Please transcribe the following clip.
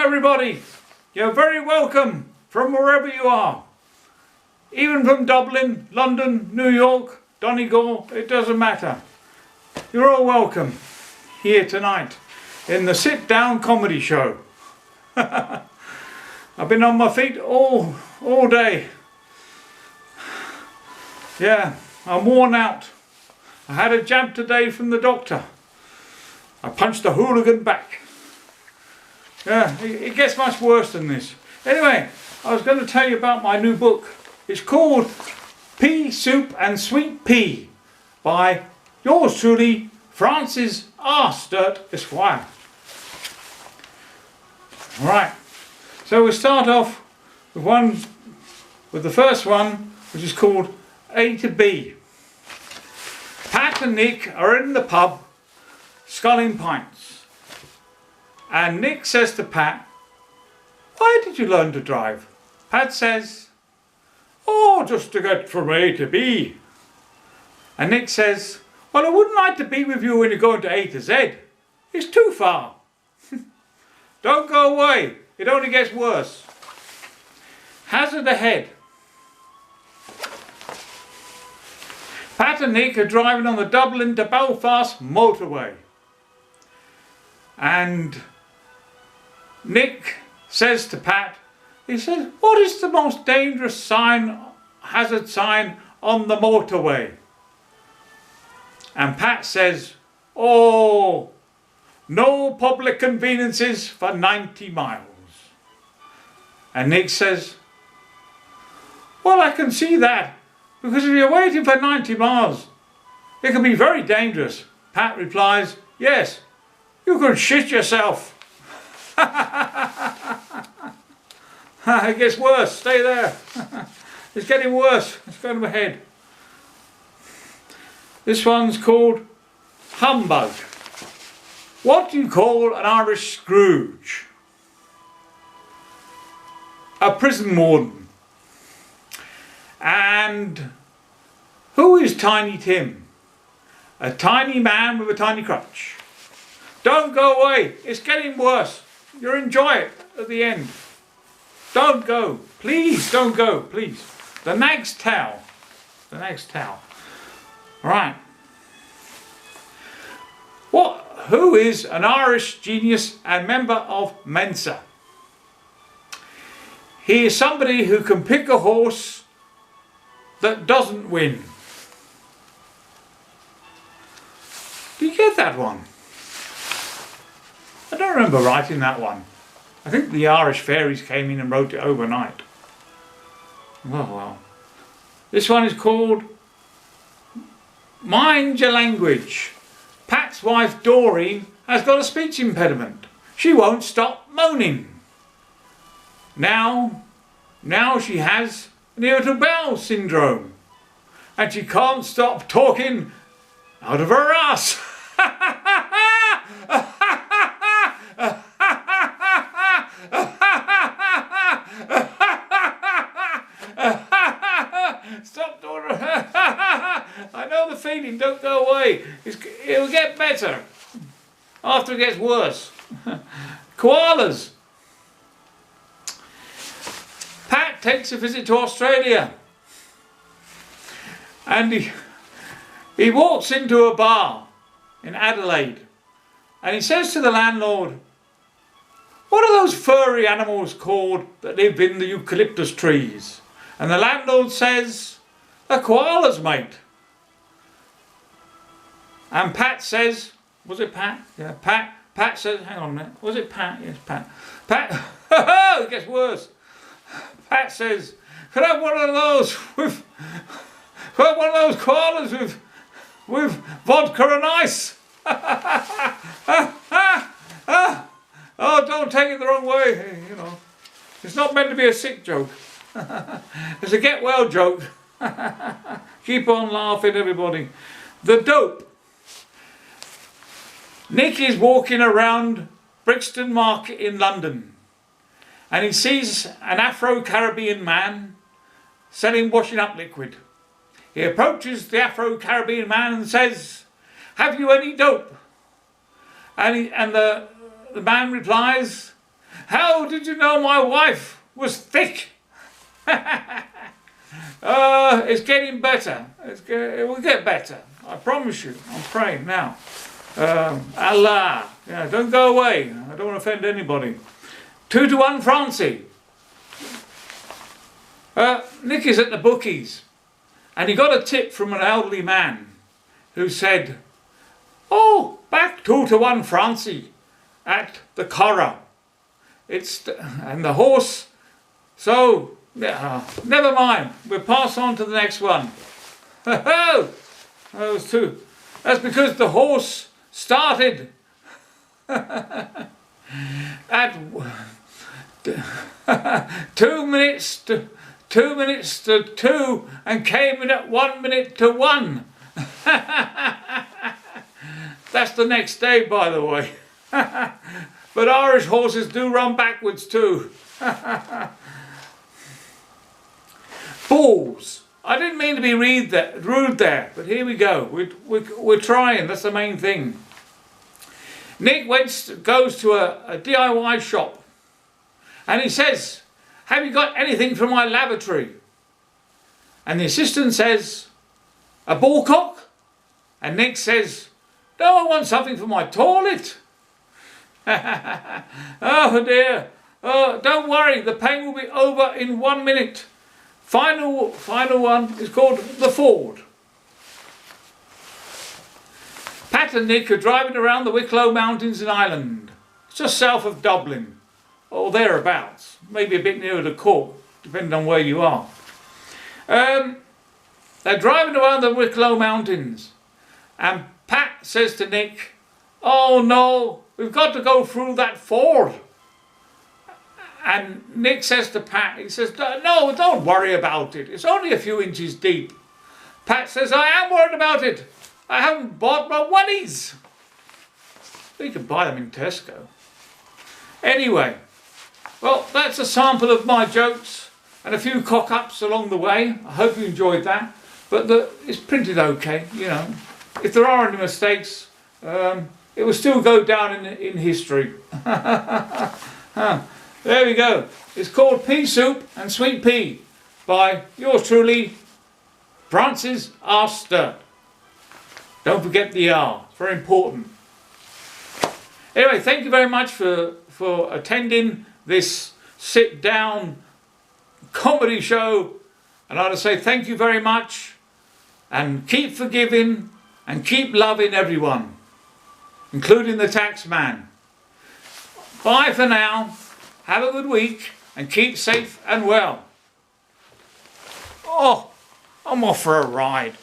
everybody. You're very welcome from wherever you are. Even from Dublin, London, New York, Donegal, it doesn't matter. You're all welcome here tonight in the Sit Down Comedy Show. I've been on my feet all day. Yeah, I'm worn out. I had a jab today from the doctor. I punched a hooligan back. Yeah, it gets much worse than this. Anyway, I was going to tell you about my new book. It's called Pea Soup and Sweet Pea by yours truly, Francis R Sturt, Esquire. Alright, so we'll start off with the first one, which is called A to B. Pat and Nick are in the pub sculling pints. And Nick says to Pat, "Why did you learn to drive?" Pat says, "Oh, just to get from A to B." And Nick says, "Well, I wouldn't like to be with you when you're going to A to Z. It's too far." "Don't go away. It only gets worse." Hazard ahead. Pat and Nick are driving on the Dublin to Belfast motorway. And Nick says to Pat, he says, "What is the most dangerous hazard sign on the motorway?" And Pat says, "Oh, no public conveniences for 90 miles. And Nick says, "Well, I can see that, because if you're waiting for 90 miles, it can be very dangerous." Pat replies, "Yes, you can shit yourself." It gets worse. Stay there. It's getting worse. It's going ahead. This one's called Humbug. What do you call an Irish Scrooge? A prison warden. And who is Tiny Tim? A tiny man with a tiny crutch. Don't go away. It's getting worse. You'll enjoy it at the end. Don't go. Please don't go. Please. The Nag's Towel. The Nag's Towel. Right. Who is an Irish genius and member of Mensa? He is somebody who can pick a horse that doesn't win. Do you get that one? I don't remember writing that one. I think the Irish fairies came in and wrote it overnight. Well. This one is called Mind Your Language. Pat's wife Doreen has got a speech impediment. She won't stop moaning. Now she has an irritable bowel syndrome. And she can't stop talking out of her ass. Stop doing it. I know the feeling. Don't go away. It'll get better after it gets worse. Koalas. Pat takes a visit to Australia, and he walks into a bar in Adelaide, and he says to the landlord, "What are those furry animals called that live in the eucalyptus trees?" And the landlord says, "The koalas, mate." And Pat says, was it Pat? Yeah, Pat says, hang on a minute, was it Pat? Yes, Pat. It gets worse. Pat says, "Could I have one of those koalas with vodka and ice?" Oh, don't take it the wrong way, you know. It's not meant to be a sick joke. It's a get well joke. Keep on laughing, everybody. The dope. Nick is walking around Brixton Market in London, and he sees an Afro-Caribbean man selling washing up liquid. He approaches the Afro-Caribbean man and says, "Have you any dope?" And the man replies, How did you know my wife was thick? It's getting better. It will get better. I promise you. I'm praying now. Allah. Yeah, don't go away. I don't want to offend anybody. 2-1 Francie. Nick is at the bookies. And he got a tip from an elderly man who said, "Oh, back 2-1 Francie at the Cora. And the horse, so never mind, we'll pass on to the next one." Those two. That's because the horse started at 2 minutes to 2 and came in at 1 minute to 1. That's the next day, by the way. But Irish horses do run backwards too. Balls. I didn't mean to be rude there, but here we go. We're trying. That's the main thing. Nick goes to a DIY shop and he says, "Have you got anything for my lavatory?" And the assistant says, "A ball cock?" And Nick says, "No, I want something for my toilet." Oh dear. Oh, don't worry, the pain will be over in 1 minute. Final one is called the Ford. Pat and Nick are driving around the Wicklow Mountains in Ireland, just south of Dublin, or thereabouts, maybe a bit nearer to Cork, depending on where you are. They're driving around the Wicklow Mountains, and Pat says to Nick, "Oh no, we've got to go through that ford." And Nick says to Pat, he says, "No, don't worry about it. It's only a few inches deep." Pat says, "I am worried about it. I haven't bought my oneies." You can buy them in Tesco. Anyway, well, that's a sample of my jokes and a few cock-ups along the way. I hope you enjoyed that. But it's printed okay, you know. If there are any mistakes, it will still go down in history. There we go. It's called Pea Soup and Sweet Pea by yours truly, Francis R Sturt. Don't forget the R. It's very important. Anyway, thank you very much for attending this sit-down comedy show. And I want to say thank you very much. And keep forgiving and keep loving everyone, including the tax man. Bye for now. Have a good week and keep safe and well. Oh, I'm off for a ride.